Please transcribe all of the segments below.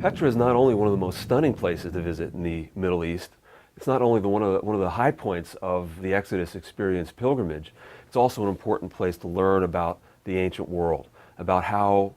Petra is not only one of the most stunning places to visit in the Middle East, it's not only one of the high points of the Exodus experience pilgrimage, it's also an important place to learn about the ancient world, about how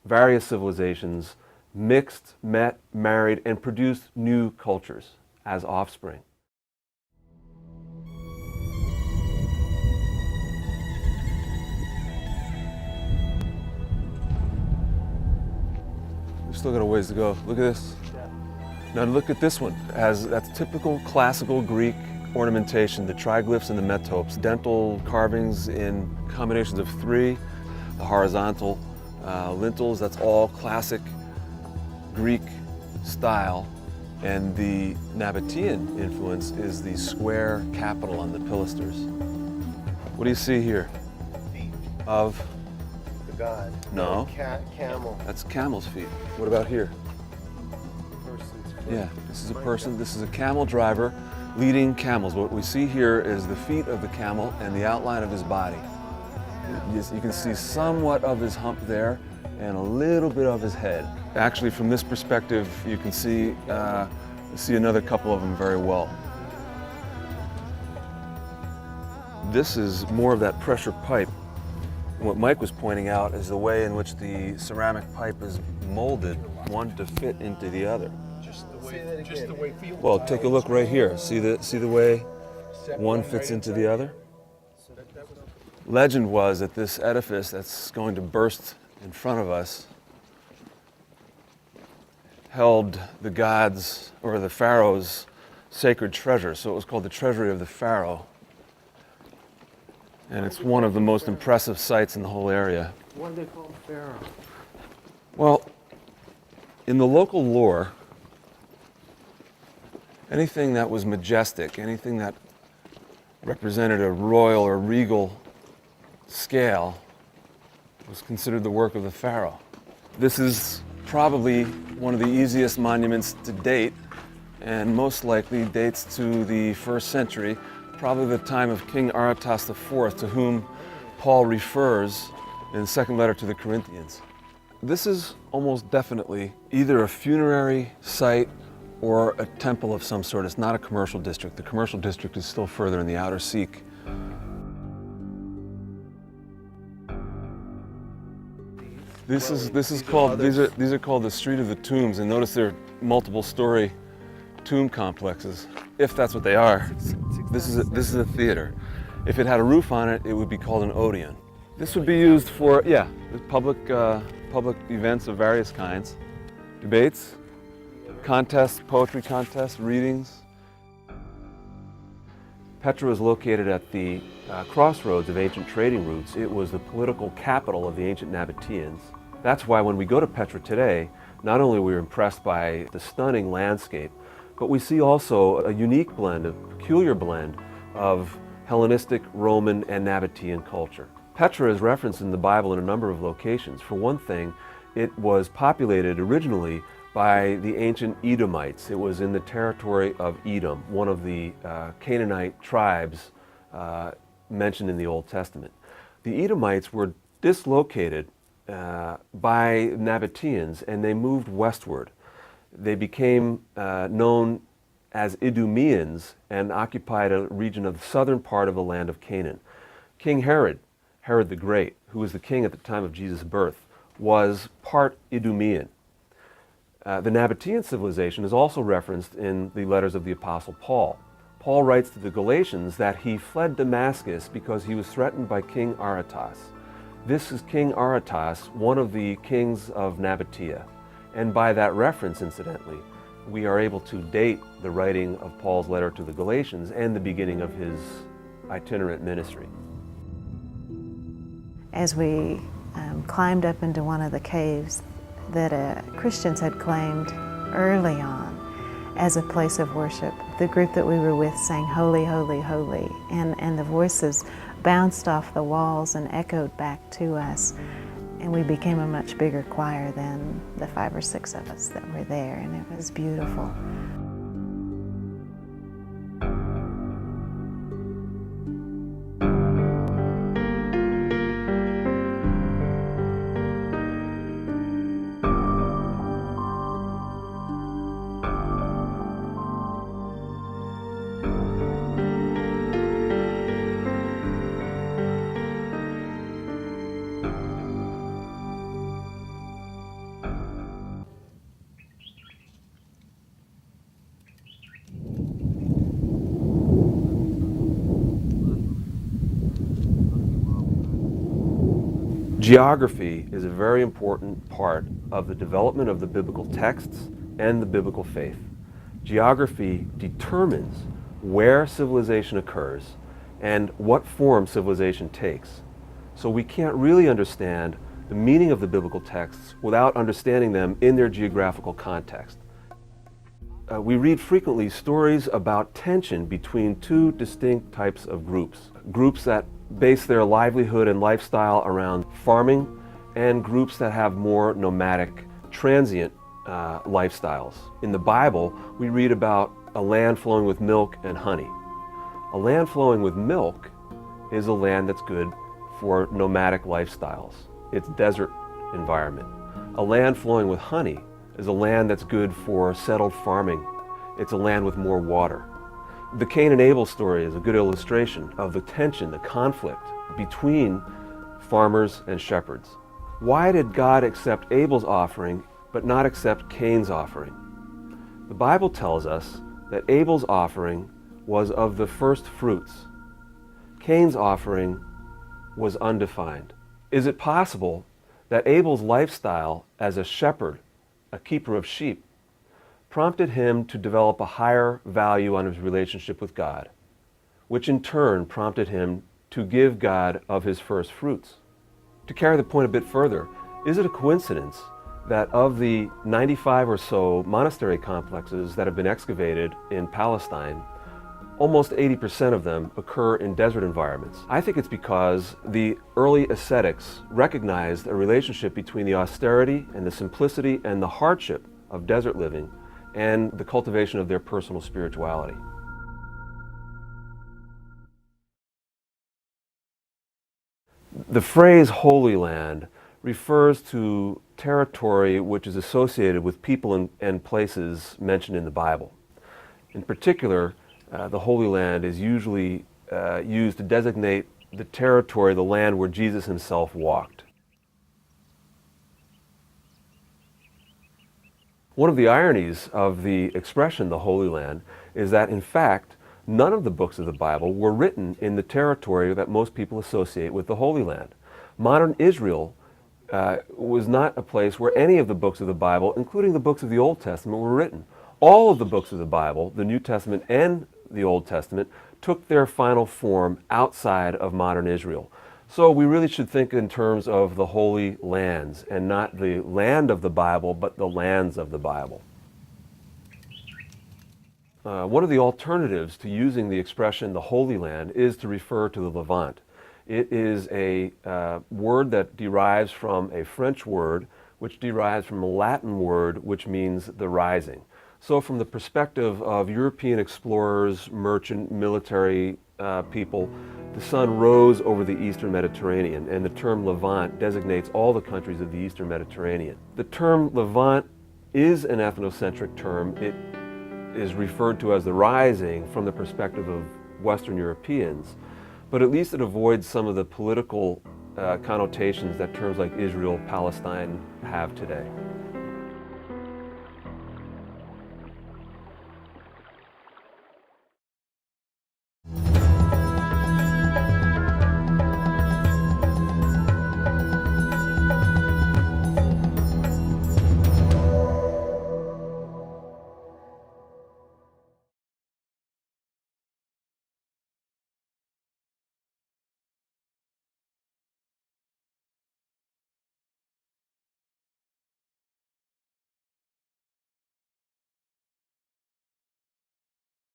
various civilizations mixed, met, married, and produced new cultures as offspring. We've still got a ways to go. Look at this. Now look at this one. That's typical classical Greek ornamentation, the triglyphs and the metopes, dental carvings in combinations of three, the horizontal lintels, that's all classic Greek style. And the Nabatean influence is the square capital on the pilasters. What do you see here? Feet Of? the god. No. Camel. That's camel's feet. What about here? Person's foot. Yeah, this is a person, this is a camel driver leading camels. What we see here is the feet of the camel and the outline of his body. You can see somewhat of his hump there and a little bit of his head. Actually, from this perspective, you can see another couple of them very well. This is more of that pressure pipe. What Mike was pointing out is the way in which the ceramic pipe is molded, one to fit into the other. Just the way field. Well, take a look right here. See the way one fits into the other? Legend was that this edifice that's going to burst in front of us held the gods or the pharaoh's sacred treasure. So it was called the Treasury of the Pharaoh. And it's one of the most impressive sites in the whole area. What do they call Pharaoh? Well, in the local lore, anything that was majestic, anything that represented a royal or regal scale was considered the work of the pharaoh. This is probably one of the easiest monuments to date, and most likely dates to the 1st century, probably the time of King Aretas IV, to whom Paul refers in the second letter to the Corinthians. This is almost definitely either a funerary site or a temple of some sort. It's not a commercial district. The commercial district is still further in the outer Sikh. These are called the Street of the Tombs, and notice they're multiple story tomb complexes, if that's what they are. This is a theater. If it had a roof on it, it would be called an Odeon. This would be used for, public events of various kinds. Debates, contests, poetry contests, readings. Petra was located at the crossroads of ancient trading routes. It was the political capital of the ancient Nabateans. That's why when we go to Petra today, not only are we impressed by the stunning landscape, but we see also a unique blend, a peculiar blend of Hellenistic, Roman, and Nabatean culture. Petra is referenced in the Bible in a number of locations. For one thing, it was populated originally by the ancient Edomites. It was in the territory of Edom, one of the Canaanite tribes mentioned in the Old Testament. The Edomites were dislocated by Nabateans, and they moved westward. They became known as Idumeans and occupied a region of the southern part of the land of Canaan. King Herod the Great, who was the king at the time of Jesus' birth, was part Idumean. The Nabatean civilization is also referenced in the letters of the Apostle Paul. Paul writes to the Galatians that he fled Damascus because he was threatened by King Aretas. This is King Aretas, one of the kings of Nabatea. And by that reference, incidentally, we are able to date the writing of Paul's letter to the Galatians and the beginning of his itinerant ministry. As we climbed up into one of the caves that Christians had claimed early on as a place of worship, the group that we were with sang "Holy, Holy, Holy," and the voices bounced off the walls and echoed back to us. And we became a much bigger choir than the 5 or 6 of us that were there, and it was beautiful. Geography is a very important part of the development of the biblical texts and the biblical faith. Geography determines where civilization occurs and what form civilization takes. So we can't really understand the meaning of the biblical texts without understanding them in their geographical context. We read frequently stories about tension between two distinct types of groups. Groups that base their livelihood and lifestyle around farming, and groups that have more nomadic, transient lifestyles. In the Bible, we read about a land flowing with milk and honey. A land flowing with milk is a land that's good for nomadic lifestyles. It's desert environment. A land flowing with honey is a land that's good for settled farming. It's a land with more water. The Cain and Abel story is a good illustration of the tension, the conflict between farmers and shepherds. Why did God accept Abel's offering but not accept Cain's offering? The Bible tells us that Abel's offering was of the first fruits. Cain's offering was undefined. Is it possible that Abel's lifestyle as a shepherd, a keeper of sheep, prompted him to develop a higher value on his relationship with God, which in turn prompted him to give God of his first fruits? To carry the point a bit further, is it a coincidence that of the 95 or so monastery complexes that have been excavated in Palestine, almost 80% of them occur in desert environments? I think it's because the early ascetics recognized a relationship between the austerity and the simplicity and the hardship of desert living and the cultivation of their personal spirituality. The phrase Holy Land refers to territory which is associated with people and places mentioned in the Bible. In particular, the Holy Land is usually used to designate the territory, the land where Jesus himself walked. One of the ironies of the expression the Holy Land is that, in fact, none of the books of the Bible were written in the territory that most people associate with the Holy Land. Modern Israel was not a place where any of the books of the Bible, including the books of the Old Testament, were written. All of the books of the Bible, the New Testament and the Old Testament, took their final form outside of modern Israel. So we really should think in terms of the Holy Lands, and not the land of the Bible, but the lands of the Bible. One of the alternatives to using the expression the Holy Land is to refer to the Levant. It is a word that derives from a French word, which derives from a Latin word, which means the rising. So from the perspective of European explorers, merchant, military people, the sun rose over the Eastern Mediterranean, and the term Levant designates all the countries of the Eastern Mediterranean. The term Levant is an ethnocentric term. It is referred to as the rising from the perspective of Western Europeans, but at least it avoids some of the political connotations that terms like Israel, Palestine have today.